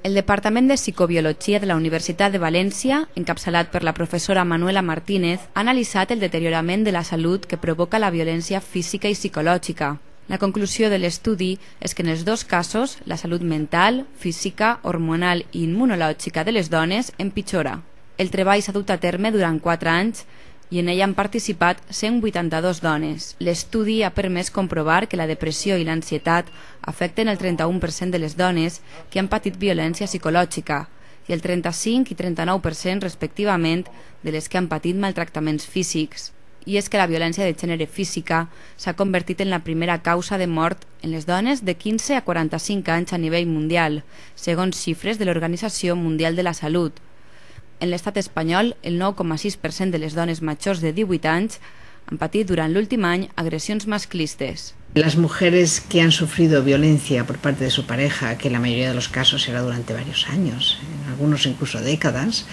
El Departament de Psicobiologia de la Universitat de València, encapçalat per la professora Manuela Martínez, ha analitzat el deteriorament de la salut que provoca la violència física i psicològica. La conclusió de l'estudi és que en els dos casos la salut mental, física, hormonal i immunològica de les dones empitjora. El treball s'ha dut a terme durant 4 anys i en ell han participat 182 dones. L'estudi ha permès comprovar que la depressió i l'ansietat afecten el 31% de les dones que han patit violència psicològica i el 35 i 39% respectivament de les que han patit maltractaments físics. I és que la violència de gènere física s'ha convertit en la primera causa de mort en les dones de 15 a 45 anys a nivell mundial, segons xifres de l'Organització Mundial de la Salut. En l'estat espanyol, el 9,6% de les dones majors de 18 anys han patit durant l'últim any agressions masclistes. Las mujeres que han sufrido violencia por parte de su pareja, que en la mayoría de los casos era durante varios años, en algunos incluso décadas,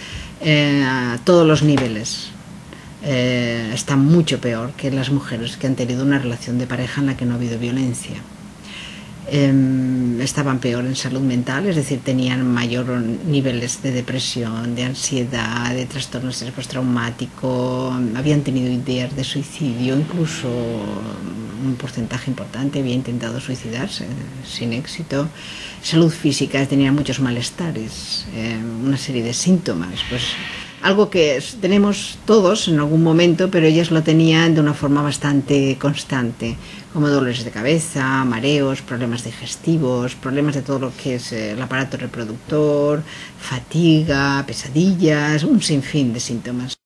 a todos los niveles, están mucho peor que las mujeres que han tenido una relación de pareja en la que no ha habido violencia. Estaban peor en salud mental, es decir, tenían mayor niveles de depresión, de ansiedad, de trastorno postraumático, habían tenido ideas de suicidio, incluso un porcentaje importante había intentado suicidarse sin éxito. Salud física, tenían muchos malestares, una serie de síntomas, pues algo que tenemos todos en algún momento, pero ellas lo tenían de una forma bastante constante, como dolores de cabeza, mareos, problemas digestivos, problemas de todo lo que es el aparato reproductor, fatiga, pesadillas, un sinfín de síntomas.